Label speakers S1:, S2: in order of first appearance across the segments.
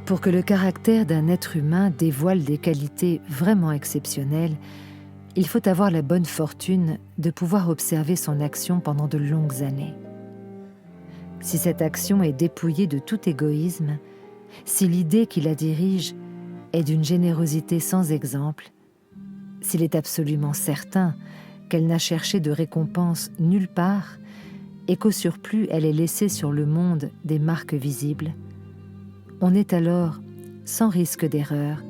S1: Pour que le caractère d'un être humain dévoile des qualités vraiment exceptionnelles, il faut avoir la bonne fortune de pouvoir observer son action pendant de longues années. Si cette action est dépouillée de tout égoïsme, si l'idée qui la dirige est d'une générosité sans exemple, s'il est absolument certain qu'elle n'a cherché de récompense nulle part et qu'au surplus elle ait laissé sur le monde des marques visibles, on est alors, sans risque d'erreur,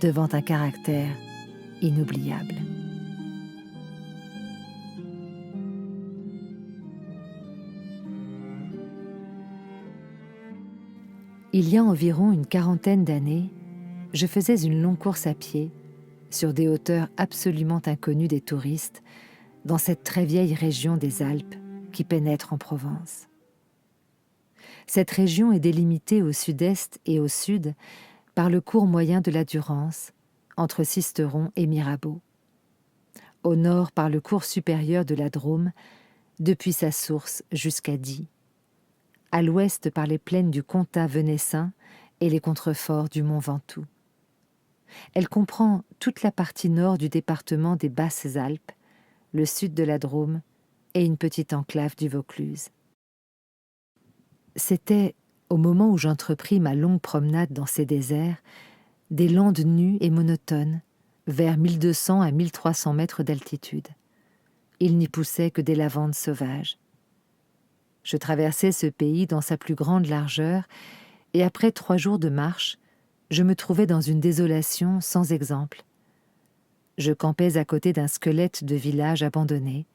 S1: devant un caractère inoubliable. Il y a environ une quarantaine d'années, je faisais une longue course à pied, sur des hauteurs absolument inconnues des touristes, dans cette très vieille région des Alpes qui pénètre en Provence. Cette région est délimitée au sud-est et au sud par le cours moyen de la Durance, entre Sisteron et Mirabeau. Au nord par le cours supérieur de la Drôme, depuis sa source jusqu'à Die. À l'ouest par les plaines du Comtat venessin et les contreforts du Mont Ventoux. Elle comprend toute la partie nord du département des Basses-Alpes, le sud de la Drôme et une petite enclave du Vaucluse. C'était, au moment où j'entrepris ma longue promenade dans ces déserts, des landes nues et monotones, vers 1200 à 1300 mètres d'altitude. Il n'y poussait que des lavandes sauvages. Je traversais ce pays dans sa plus grande largeur et après 3 jours de marche, je me trouvais dans une désolation sans exemple. Je campais à côté d'un squelette de village abandonné.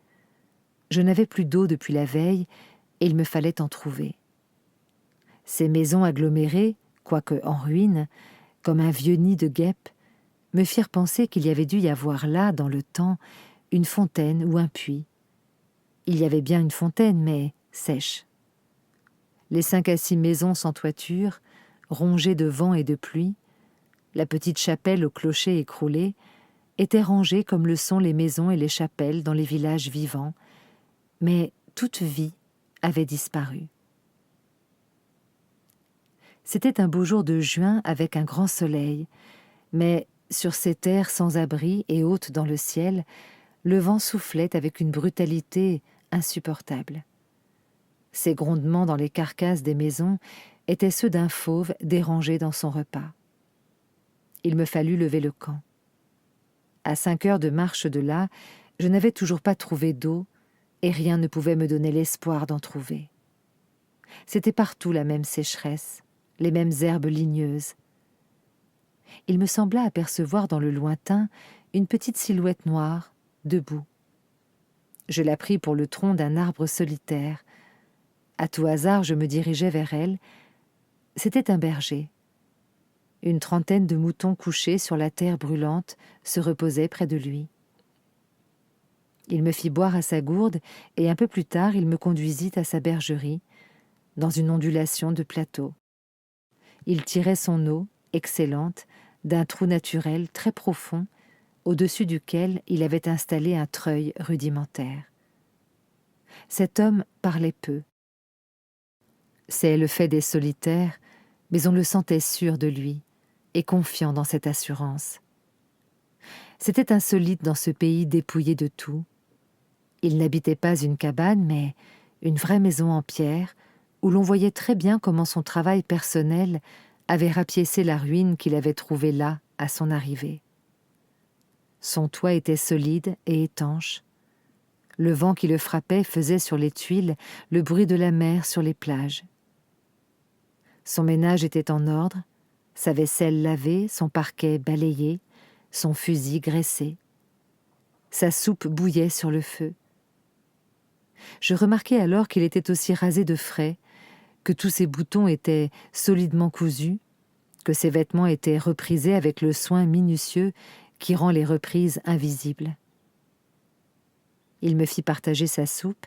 S1: Je n'avais plus d'eau depuis la veille et il me fallait en trouver. Ces maisons agglomérées, quoique en ruine, comme un vieux nid de guêpes, me firent penser qu'il y avait dû y avoir là, dans le temps, une fontaine ou un puits. Il y avait bien une fontaine, mais sèche. Les 5 à 6 maisons sans toiture, rongées de vent et de pluie, la petite chapelle au clocher écroulé, étaient rangées comme le sont les maisons et les chapelles dans les villages vivants, mais toute vie avait disparu. C'était un beau jour de juin avec un grand soleil, mais sur ces terres sans abri et hautes dans le ciel, le vent soufflait avec une brutalité insupportable. Ces grondements dans les carcasses des maisons étaient ceux d'un fauve dérangé dans son repas. Il me fallut lever le camp. À 5 heures de marche de là, je n'avais toujours pas trouvé d'eau et rien ne pouvait me donner l'espoir d'en trouver. C'était partout la même sécheresse, les mêmes herbes ligneuses. Il me sembla apercevoir dans le lointain une petite silhouette noire, debout. Je la pris pour le tronc d'un arbre solitaire. À tout hasard, je me dirigeai vers elle. C'était un berger. Une trentaine de moutons couchés sur la terre brûlante se reposaient près de lui. Il me fit boire à sa gourde et un peu plus tard, il me conduisit à sa bergerie, dans une ondulation de plateau. Il tirait son eau, excellente, d'un trou naturel très profond, au-dessus duquel il avait installé un treuil rudimentaire. Cet homme parlait peu. C'est le fait des solitaires, mais on le sentait sûr de lui et confiant dans cette assurance. C'était insolite dans ce pays dépouillé de tout. Il n'habitait pas une cabane, mais une vraie maison en pierre, où l'on voyait très bien comment son travail personnel avait rapiécé la ruine qu'il avait trouvée là, à son arrivée. Son toit était solide et étanche. Le vent qui le frappait faisait sur les tuiles le bruit de la mer sur les plages. Son ménage était en ordre, sa vaisselle lavée, son parquet balayé, son fusil graissé. Sa soupe bouillait sur le feu. Je remarquai alors qu'il était aussi rasé de frais, que tous ses boutons étaient solidement cousus, que ses vêtements étaient reprisés avec le soin minutieux qui rend les reprises invisibles. Il me fit partager sa soupe,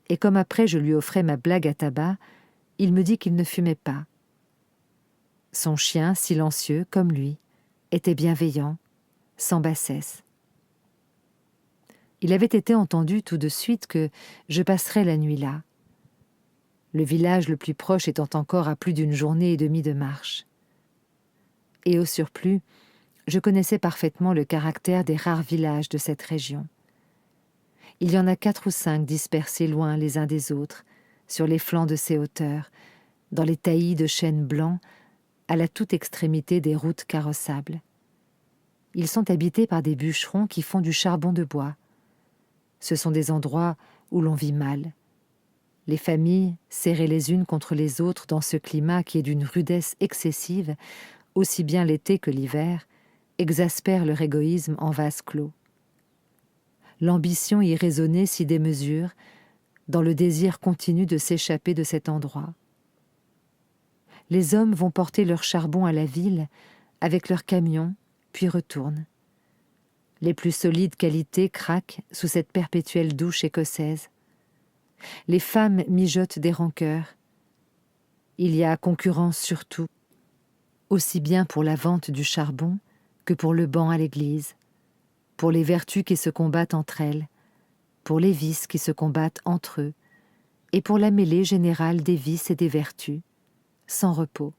S1: et comme après je lui offrais ma blague à tabac, il me dit qu'il ne fumait pas. Son chien, silencieux comme lui, était bienveillant, sans bassesse. Il avait été entendu tout de suite que je passerais la nuit là, le village le plus proche étant encore à plus d'une journée et demie de marche. Et au surplus, je connaissais parfaitement le caractère des rares villages de cette région. Il y en a 4 ou 5 dispersés loin les uns des autres, sur les flancs de ces hauteurs, dans les taillis de chênes blancs, à la toute extrémité des routes carrossables. Ils sont habités par des bûcherons qui font du charbon de bois. Ce sont des endroits où l'on vit mal. Les familles, serrées les unes contre les autres dans ce climat qui est d'une rudesse excessive, aussi bien l'été que l'hiver, exaspèrent leur égoïsme en vase clos. L'ambition irraisonnée s'y démesure, dans le désir continu de s'échapper de cet endroit. Les hommes vont porter leur charbon à la ville avec leurs camions, puis retournent. Les plus solides qualités craquent sous cette perpétuelle douche écossaise. Les femmes mijotent des rancœurs. Il y a concurrence sur tout, aussi bien pour la vente du charbon que pour le banc à l'église, pour les vertus qui se combattent entre elles, pour les vices qui se combattent entre eux, et pour la mêlée générale des vices et des vertus, sans repos.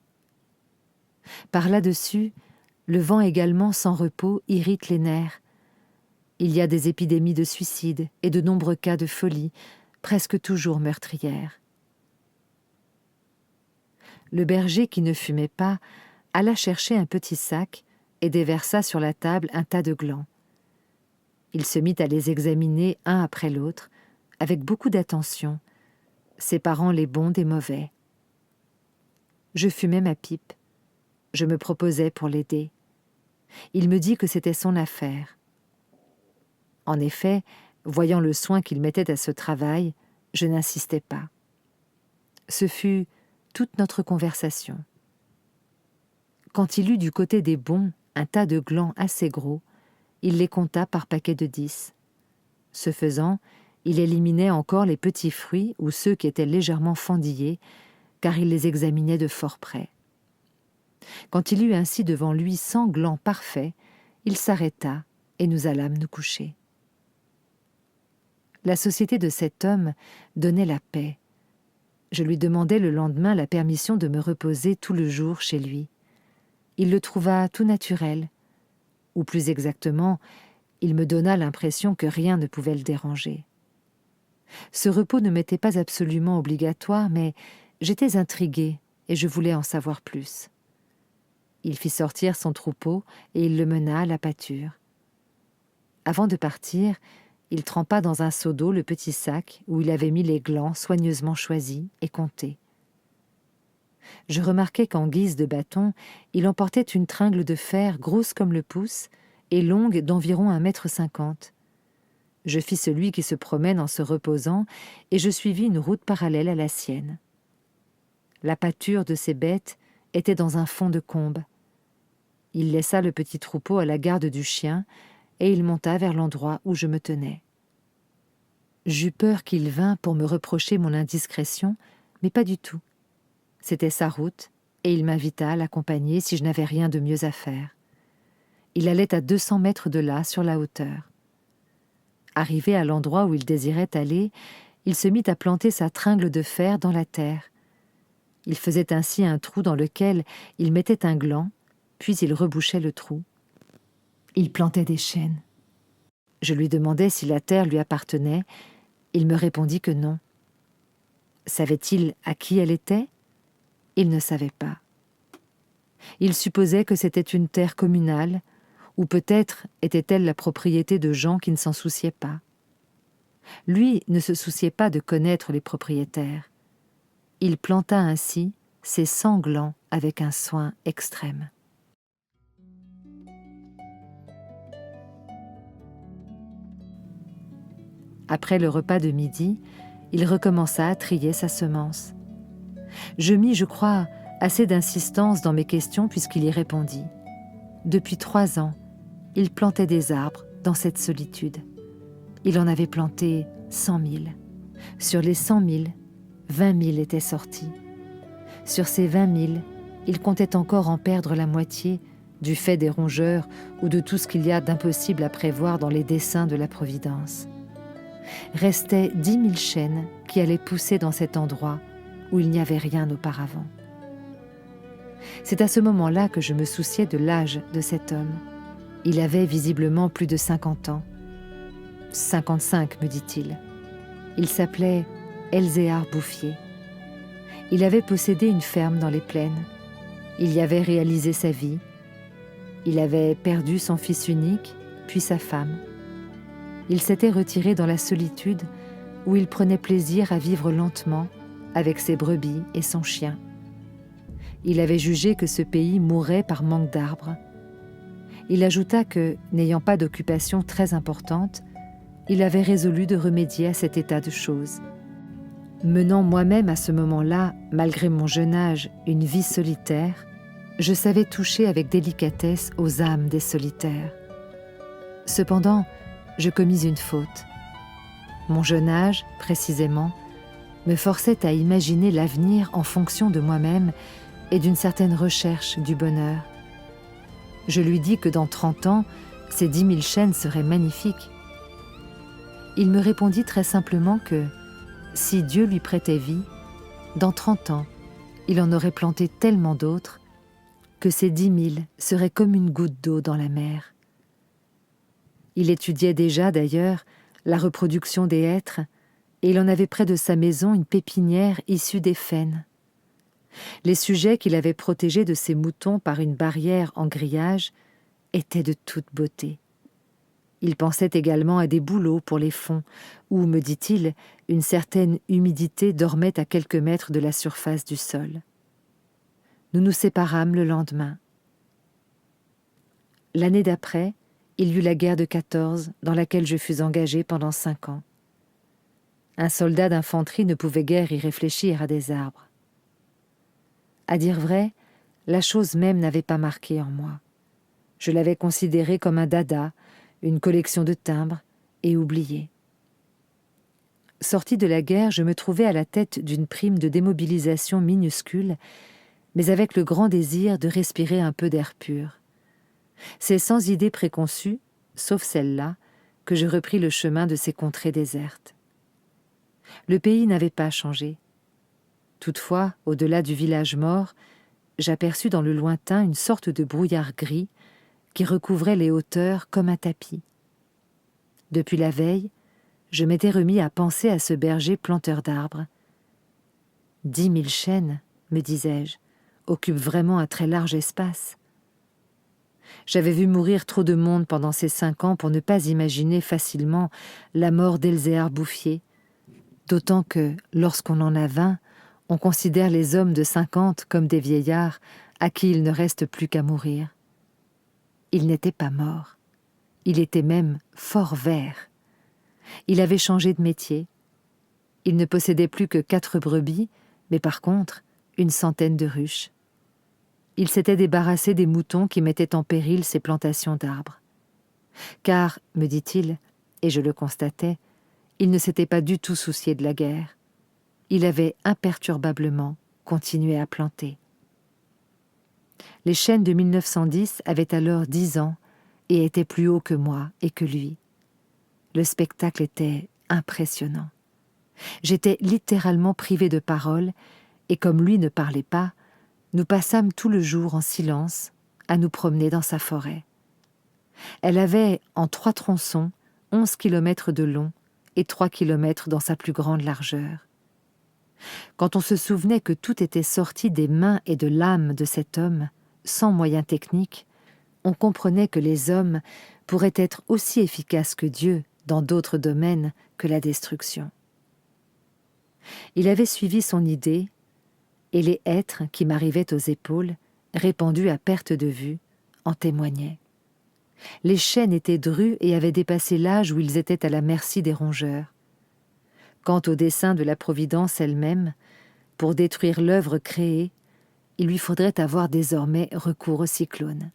S1: Par là-dessus, le vent également sans repos irrite les nerfs. Il y a des épidémies de suicide et de nombreux cas de folie, presque toujours meurtrières. Le berger qui ne fumait pas alla chercher un petit sac et déversa sur la table un tas de glands. Il se mit à les examiner un après l'autre, avec beaucoup d'attention, séparant les bons des mauvais. Je fumais ma pipe. Je me proposais pour l'aider. Il me dit que c'était son affaire. En effet, voyant le soin qu'il mettait à ce travail, je n'insistais pas. Ce fut toute notre conversation. Quand il eut du côté des bons un tas de glands assez gros, il les compta par paquets de 10. Ce faisant, il éliminait encore les petits fruits ou ceux qui étaient légèrement fendillés, car il les examinait de fort près. Quand il eut ainsi devant lui 100 glands parfaits, il s'arrêta et nous allâmes nous coucher. La société de cet homme donnait la paix. Je lui demandai le lendemain la permission de me reposer tout le jour chez lui. Il le trouva tout naturel, ou plus exactement, il me donna l'impression que rien ne pouvait le déranger. Ce repos ne m'était pas absolument obligatoire, mais j'étais intriguée et je voulais en savoir plus. Il fit sortir son troupeau et il le mena à la pâture. Avant de partir, il trempa dans un seau d'eau le petit sac où il avait mis les glands soigneusement choisis et comptés. Je remarquai qu'en guise de bâton, il emportait une tringle de fer grosse comme le pouce et longue d'environ 1,50 m. Je fis celui qui se promène en se reposant et je suivis une route parallèle à la sienne. La pâture de ces bêtes était dans un fond de combe. Il laissa le petit troupeau à la garde du chien et il monta vers l'endroit où je me tenais. J'eus peur qu'il vînt pour me reprocher mon indiscrétion, mais pas du tout. C'était sa route, et il m'invita à l'accompagner si je n'avais rien de mieux à faire. Il allait à 200 mètres de là, sur la hauteur. Arrivé à l'endroit où il désirait aller, il se mit à planter sa tringle de fer dans la terre. Il faisait ainsi un trou dans lequel il mettait un gland, puis il rebouchait le trou. Il plantait des chênes. Je lui demandai si la terre lui appartenait. Il me répondit que non. Savait-il à qui elle était ? Il ne savait pas. Il supposait que c'était une terre communale, ou peut-être était-elle la propriété de gens qui ne s'en souciaient pas. Lui ne se souciait pas de connaître les propriétaires. Il planta ainsi ses 100 glands avec un soin extrême. Après le repas de midi, il recommença à trier sa semence. Je mis, je crois, assez d'insistance dans mes questions puisqu'il y répondit. Depuis 3 ans, il plantait des arbres dans cette solitude. Il en avait planté 100 000. Sur les 100 000, 20 000 étaient sortis. Sur ces 20 000, il comptait encore en perdre la moitié du fait des rongeurs ou de tout ce qu'il y a d'impossible à prévoir dans les desseins de la Providence. Restaient 10 000 chênes qui allaient pousser dans cet endroit où il n'y avait rien auparavant. C'est à ce moment-là que je me souciais de l'âge de cet homme. Il avait visiblement plus de 50 ans. 55, me dit-il. Il s'appelait Elzéar Bouffier. Il avait possédé une ferme dans les plaines. Il y avait réalisé sa vie. Il avait perdu son fils unique, puis sa femme. Il s'était retiré dans la solitude où il prenait plaisir à vivre lentement avec ses brebis et son chien. Il avait jugé que ce pays mourrait par manque d'arbres. Il ajouta que, n'ayant pas d'occupation très importante, il avait résolu de remédier à cet état de choses. Menant moi-même à ce moment-là, malgré mon jeune âge, une vie solitaire, je savais toucher avec délicatesse aux âmes des solitaires. Cependant, je commis une faute. Mon jeune âge, précisément, me forçait à imaginer l'avenir en fonction de moi-même et d'une certaine recherche du bonheur. Je lui dis que dans 30 ans, ces 10 000 chênes seraient magnifiques. Il me répondit très simplement que, si Dieu lui prêtait vie, dans 30 ans, il en aurait planté tellement d'autres que ces 10 000 seraient comme une goutte d'eau dans la mer. Il étudiait déjà, d'ailleurs, la reproduction des hêtres, et il en avait près de sa maison une pépinière issue des faînes. Les sujets qu'il avait protégés de ses moutons par une barrière en grillage étaient de toute beauté. Il pensait également à des bouleaux pour les fonds, où, me dit-il, une certaine humidité dormait à quelques mètres de la surface du sol. Nous nous séparâmes le lendemain. L'année d'après, il y eut la guerre de 14, dans laquelle je fus engagé pendant 5 ans. Un soldat d'infanterie ne pouvait guère y réfléchir à des arbres. À dire vrai, la chose même n'avait pas marqué en moi. Je l'avais considérée comme un dada, une collection de timbres, et oublié. Sorti de la guerre, je me trouvais à la tête d'une prime de démobilisation minuscule, mais avec le grand désir de respirer un peu d'air pur. C'est sans idée préconçue, sauf celle-là, que je repris le chemin de ces contrées désertes. Le pays n'avait pas changé. Toutefois, au-delà du village mort, j'aperçus dans le lointain une sorte de brouillard gris qui recouvrait les hauteurs comme un tapis. Depuis la veille, je m'étais remis à penser à ce berger planteur d'arbres. 10 000 chênes, me disais-je, occupent vraiment un très large espace. J'avais vu mourir trop de monde pendant ces 5 ans pour ne pas imaginer facilement la mort d'Elzéar Bouffier, d'autant que, lorsqu'on en a 20, on considère les hommes de 50 comme des vieillards à qui il ne reste plus qu'à mourir. Il n'était pas mort. Il était même fort vert. Il avait changé de métier. Il ne possédait plus que 4 brebis, mais par contre, une centaine de ruches. Il s'était débarrassé des moutons qui mettaient en péril ses plantations d'arbres. Car, me dit-il, et je le constatais, il ne s'était pas du tout soucié de la guerre. Il avait imperturbablement continué à planter. Les chênes de 1910 avaient alors 10 ans et étaient plus hauts que moi et que lui. Le spectacle était impressionnant. J'étais littéralement privé de parole et comme lui ne parlait pas, nous passâmes tout le jour en silence à nous promener dans sa forêt. Elle avait, en 3 tronçons, 11 kilomètres de long et 3 kilomètres dans sa plus grande largeur. Quand on se souvenait que tout était sorti des mains et de l'âme de cet homme, sans moyens techniques, on comprenait que les hommes pourraient être aussi efficaces que Dieu dans d'autres domaines que la destruction. Il avait suivi son idée, et les hêtres qui m'arrivaient aux épaules, répandus à perte de vue, en témoignaient. Les chênes étaient drus et avaient dépassé l'âge où ils étaient à la merci des rongeurs. Quant au dessein de la Providence elle-même, pour détruire l'œuvre créée, il lui faudrait avoir désormais recours au cyclone.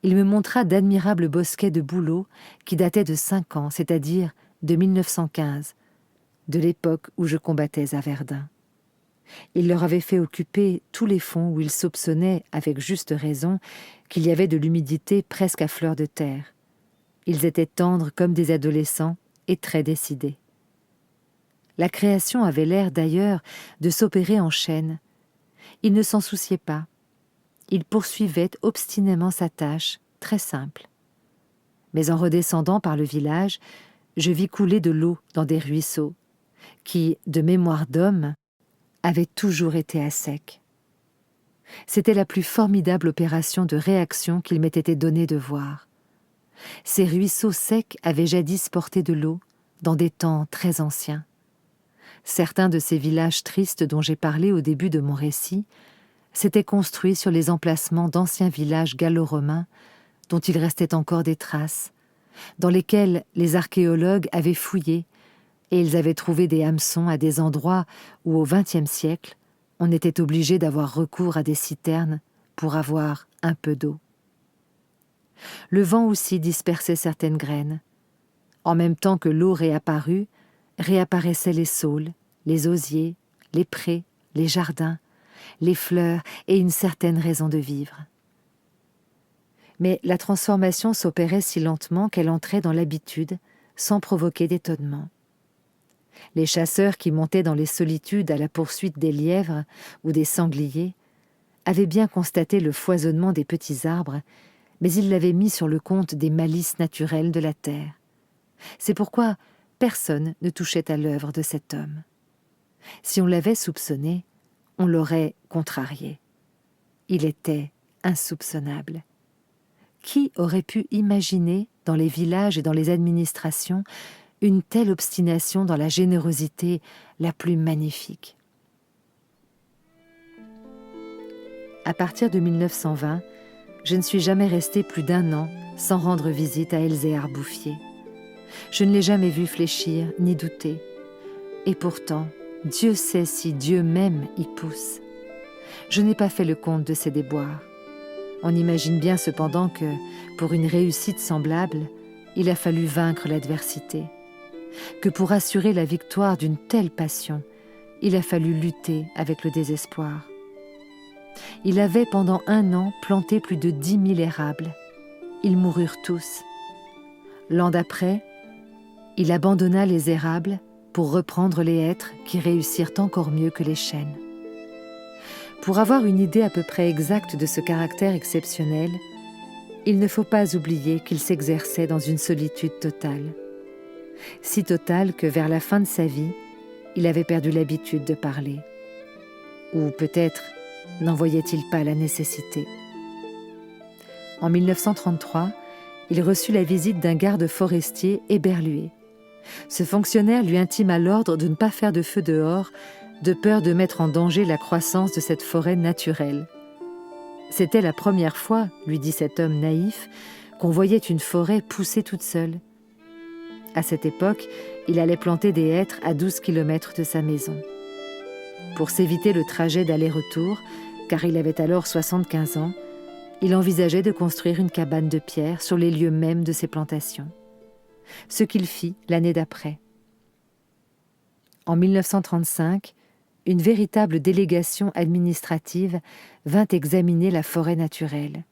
S1: Il me montra d'admirables bosquets de bouleaux qui dataient de 5 ans, c'est-à-dire de 1915, de l'époque où je combattais à Verdun. Il leur avait fait occuper tous les fonds où il soupçonnait, avec juste raison, qu'il y avait de l'humidité presque à fleur de terre. Ils étaient tendres comme des adolescents et très décidés. La création avait l'air d'ailleurs de s'opérer en chaîne. Il ne s'en souciait pas, il poursuivait obstinément sa tâche, très simple. Mais en redescendant par le village, je vis couler de l'eau dans des ruisseaux, qui, de mémoire d'homme, avaient toujours été à sec. C'était la plus formidable opération de réaction qu'il m'ait été donné de voir. Ces ruisseaux secs avaient jadis porté de l'eau, dans des temps très anciens. Certains de ces villages tristes dont j'ai parlé au début de mon récit s'étaient construits sur les emplacements d'anciens villages gallo-romains dont il restait encore des traces, dans lesquels les archéologues avaient fouillé et ils avaient trouvé des hameçons à des endroits où au XXe siècle on était obligé d'avoir recours à des citernes pour avoir un peu d'eau. Le vent aussi dispersait certaines graines. En même temps que l'eau réapparut, réapparaissaient les saules, les osiers, les prés, les jardins, les fleurs et une certaine raison de vivre. Mais la transformation s'opérait si lentement qu'elle entrait dans l'habitude, sans provoquer d'étonnement. Les chasseurs qui montaient dans les solitudes à la poursuite des lièvres ou des sangliers avaient bien constaté le foisonnement des petits arbres, mais ils l'avaient mis sur le compte des malices naturelles de la terre. C'est pourquoi personne ne touchait à l'œuvre de cet homme. Si on l'avait soupçonné, on l'aurait contrarié. Il était insoupçonnable. Qui aurait pu imaginer, dans les villages et dans les administrations, une telle obstination dans la générosité la plus magnifique? À partir de 1920, je ne suis jamais restée plus d'1 an sans rendre visite à Elzéar Bouffier. Je ne l'ai jamais vu fléchir ni douter. Et pourtant, Dieu sait si Dieu même y pousse. Je n'ai pas fait le compte de ses déboires. On imagine bien cependant que, pour une réussite semblable, il a fallu vaincre l'adversité, que pour assurer la victoire d'une telle passion, il a fallu lutter avec le désespoir. Il avait pendant 1 an planté plus de 10 000 érables. Ils moururent tous. L'an d'après, il abandonna les érables pour reprendre les hêtres qui réussirent encore mieux que les chênes. Pour avoir une idée à peu près exacte de ce caractère exceptionnel, il ne faut pas oublier qu'il s'exerçait dans une solitude totale. Si totale que vers la fin de sa vie, il avait perdu l'habitude de parler. Ou peut-être n'en voyait-il pas la nécessité. En 1933, il reçut la visite d'un garde forestier éberlué. Ce fonctionnaire lui intima l'ordre de ne pas faire de feu dehors, de peur de mettre en danger la croissance de cette forêt naturelle. C'était la première fois, lui dit cet homme naïf, qu'on voyait une forêt pousser toute seule. À cette époque, il allait planter des hêtres à 12 kilomètres de sa maison. Pour s'éviter le trajet d'aller-retour, car il avait alors 75 ans, il envisageait de construire une cabane de pierre sur les lieux mêmes de ses plantations. Ce qu'il fit l'année d'après. En 1935, une véritable délégation administrative vint examiner la forêt naturelle.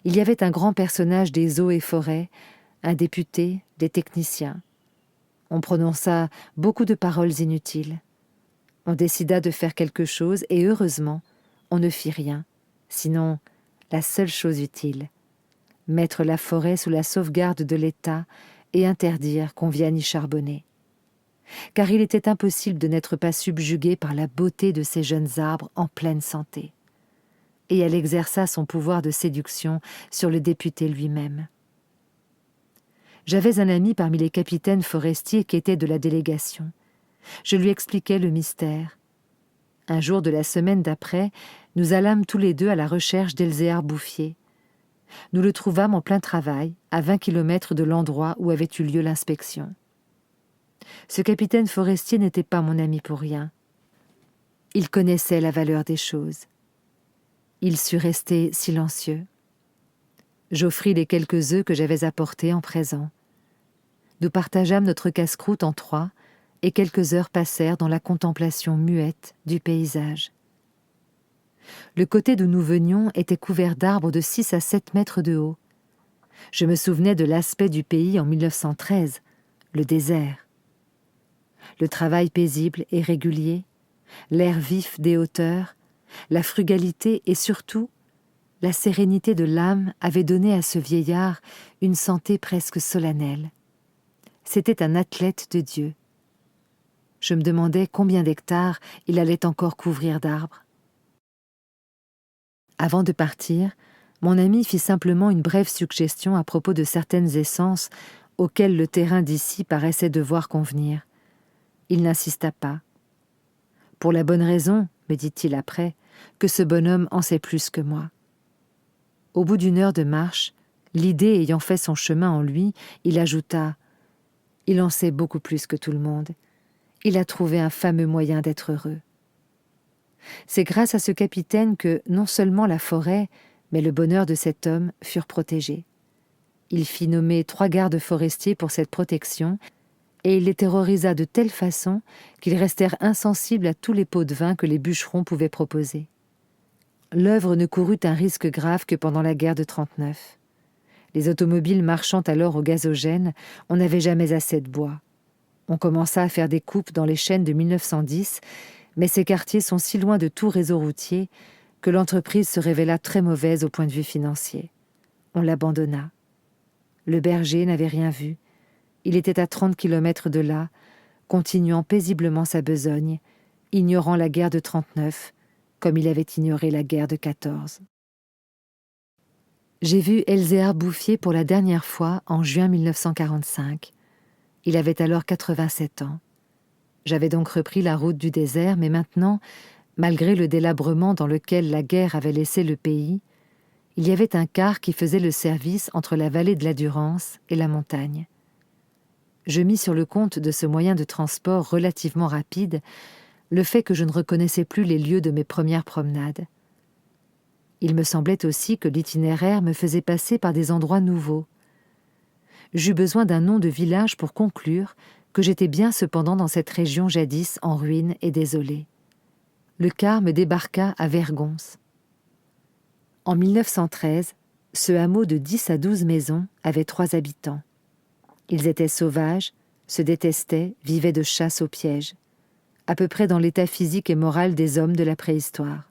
S1: Il y avait un grand personnage des eaux et forêts, un député, des techniciens. On prononça beaucoup de paroles inutiles. On décida de faire quelque chose et heureusement, on ne fit rien, sinon la seule chose utile, mettre la forêt sous la sauvegarde de l'État et interdire qu'on vienne y charbonner. Car il était impossible de n'être pas subjugué par la beauté de ces jeunes arbres en pleine santé. Et elle exerça son pouvoir de séduction sur le député lui-même. J'avais un ami parmi les capitaines forestiers qui étaient de la délégation. Je lui expliquai le mystère. Un jour de la semaine d'après, nous allâmes tous les deux à la recherche d'Elzéar Bouffier. Nous le trouvâmes en plein travail, à 20 kilomètres de l'endroit où avait eu lieu l'inspection. Ce capitaine forestier n'était pas mon ami pour rien. Il connaissait la valeur des choses. Il sut rester silencieux. J'offris les quelques œufs que j'avais apportés en présent. Nous partageâmes notre casse-croûte en 3 et quelques heures passèrent dans la contemplation muette du paysage. Le côté d'où nous venions était couvert d'arbres de 6 à 7 mètres de haut. Je me souvenais de l'aspect du pays en 1913, le désert. Le travail paisible et régulier, l'air vif des hauteurs, la frugalité et surtout La sérénité de l'âme avait donné à ce vieillard une santé presque solennelle. C'était un athlète de Dieu. Je me demandais combien d'hectares il allait encore couvrir d'arbres. Avant de partir, mon ami fit simplement une brève suggestion à propos de certaines essences auxquelles le terrain d'ici paraissait devoir convenir. Il n'insista pas. Pour la bonne raison, me dit-il après, que ce bonhomme en sait plus que moi. Au bout d'une heure de marche, l'idée ayant fait son chemin en lui, il ajouta « Il en sait beaucoup plus que tout le monde. Il a trouvé un fameux moyen d'être heureux. » C'est grâce à ce capitaine que non seulement la forêt, mais le bonheur de cet homme furent protégés. Il fit nommer 3 gardes forestiers pour cette protection, et il les terrorisa de telle façon qu'ils restèrent insensibles à tous les pots de vin que les bûcherons pouvaient proposer. L'œuvre ne courut un risque grave que pendant la guerre de 39. Les automobiles marchant alors au gazogène, on n'avait jamais assez de bois. On commença à faire des coupes dans les chênes de 1910, mais ces quartiers sont si loin de tout réseau routier que l'entreprise se révéla très mauvaise au point de vue financier. On l'abandonna. Le berger n'avait rien vu. Il était à 30 kilomètres de là, continuant paisiblement sa besogne, ignorant la guerre de 39, comme il avait ignoré la guerre de 14. J'ai vu Elzéar Bouffier pour la dernière fois en juin 1945. Il avait alors 87 ans. J'avais donc repris la route du désert, mais maintenant, malgré le délabrement dans lequel la guerre avait laissé le pays, il y avait un car qui faisait le service entre la vallée de la Durance et la montagne. Je mis sur le compte de ce moyen de transport relativement rapide le fait que je ne reconnaissais plus les lieux de mes premières promenades. Il me semblait aussi que l'itinéraire me faisait passer par des endroits nouveaux. J'eus besoin d'un nom de village pour conclure que j'étais bien cependant dans cette région jadis en ruine et désolée. Le car me débarqua à Vergons. En 1913, ce hameau de 10 à 12 maisons avait 3 habitants. Ils étaient sauvages, se détestaient, vivaient de chasse au piège, à peu près dans l'état physique et moral des hommes de la préhistoire.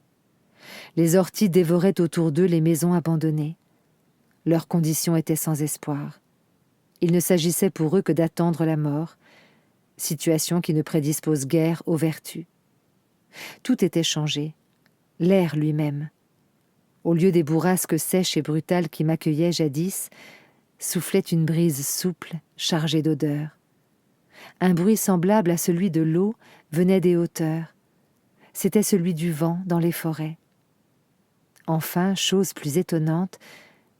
S1: Les orties dévoraient autour d'eux les maisons abandonnées. Leurs conditions étaient sans espoir. Il ne s'agissait pour eux que d'attendre la mort, situation qui ne prédispose guère aux vertus. Tout était changé, l'air lui-même. Au lieu des bourrasques sèches et brutales qui m'accueillaient jadis, soufflait une brise souple, chargée d'odeurs. Un bruit semblable à celui de l'eau venait des hauteurs. C'était celui du vent dans les forêts. Enfin, chose plus étonnante,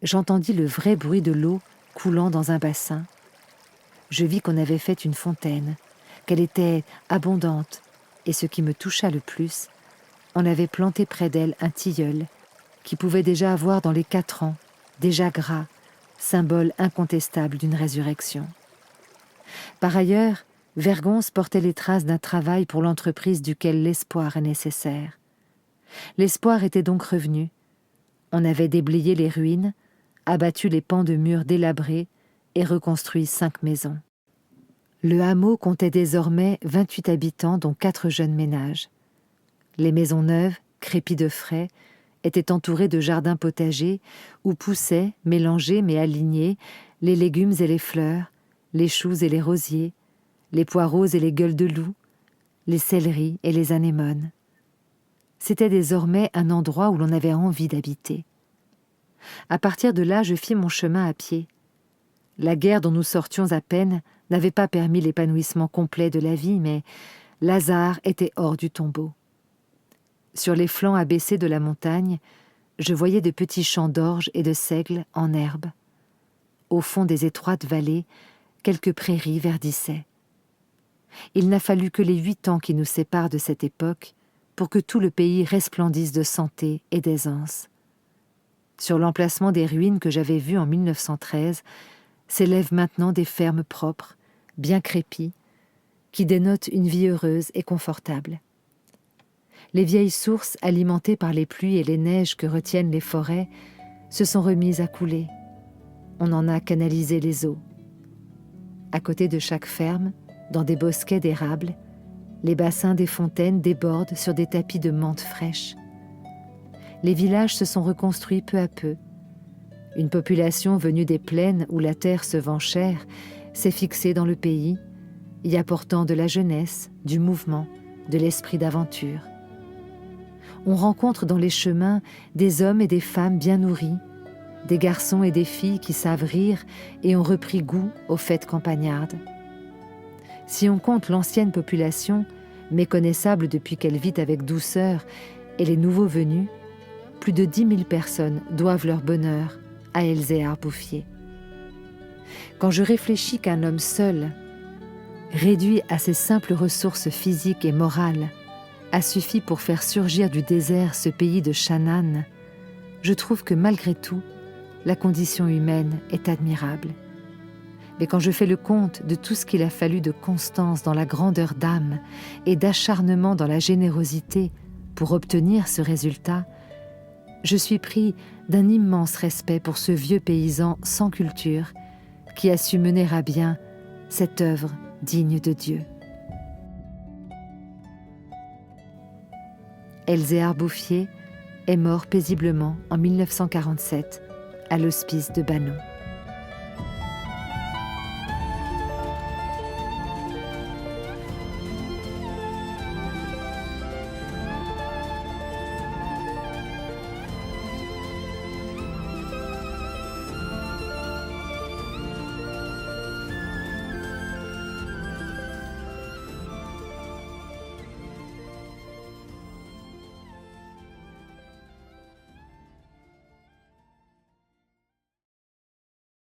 S1: j'entendis le vrai bruit de l'eau coulant dans un bassin. Je vis qu'on avait fait une fontaine, qu'elle était abondante, et ce qui me toucha le plus, on avait planté près d'elle un tilleul, qui pouvait déjà avoir dans les 4 ans, déjà gras, symbole incontestable d'une résurrection. Par ailleurs, Vergons portait les traces d'un travail pour l'entreprise duquel l'espoir est nécessaire. L'espoir était donc revenu. On avait déblayé les ruines, abattu les pans de murs délabrés et reconstruit 5 maisons. Le hameau comptait désormais 28 habitants, dont 4 jeunes ménages. Les maisons neuves, crépies de frais, étaient entourées de jardins potagers où poussaient, mélangés mais alignés, les légumes et les fleurs, les choux et les rosiers, les poireaux et les gueules de loup, les céleris et les anémones. C'était désormais un endroit où l'on avait envie d'habiter. À partir de là, je fis mon chemin à pied. La guerre dont nous sortions à peine n'avait pas permis l'épanouissement complet de la vie, mais Lazare était hors du tombeau. Sur les flancs abaissés de la montagne, je voyais de petits champs d'orge et de seigle en herbe. Au fond des étroites vallées, quelques prairies verdissaient. Il n'a fallu que les 8 ans qui nous séparent de cette époque pour que tout le pays resplendisse de santé et d'aisance. Sur l'emplacement des ruines que j'avais vues en 1913, s'élèvent maintenant des fermes propres, bien crépies, qui dénotent une vie heureuse et confortable. Les vieilles sources alimentées par les pluies et les neiges que retiennent les forêts se sont remises à couler. On en a canalisé les eaux. À côté de chaque ferme, dans des bosquets d'érables, les bassins des fontaines débordent sur des tapis de menthe fraîche. les villages se sont reconstruits peu à peu. Une population venue des plaines où la terre se vend cher s'est fixée dans le pays, y apportant de la jeunesse, du mouvement, de l'esprit d'aventure. On rencontre dans les chemins des hommes et des femmes bien nourris, des garçons et des filles qui savent rire et ont repris goût aux fêtes campagnardes. Si on compte l'ancienne population, méconnaissable depuis qu'elle vit avec douceur, et les nouveaux venus, plus de 10 000 personnes doivent leur bonheur à Elzéar Bouffier. Quand je réfléchis qu'un homme seul, réduit à ses simples ressources physiques et morales, a suffi pour faire surgir du désert ce pays de Chanaan, je trouve que malgré tout, la condition humaine est admirable. Mais quand je fais le compte de tout ce qu'il a fallu de constance dans la grandeur d'âme et d'acharnement dans la générosité pour obtenir ce résultat, je suis pris d'un immense respect pour ce vieux paysan sans culture qui a su mener à bien cette œuvre digne de Dieu. Elzéar Bouffier est mort paisiblement en 1947 à l'hospice de Banon.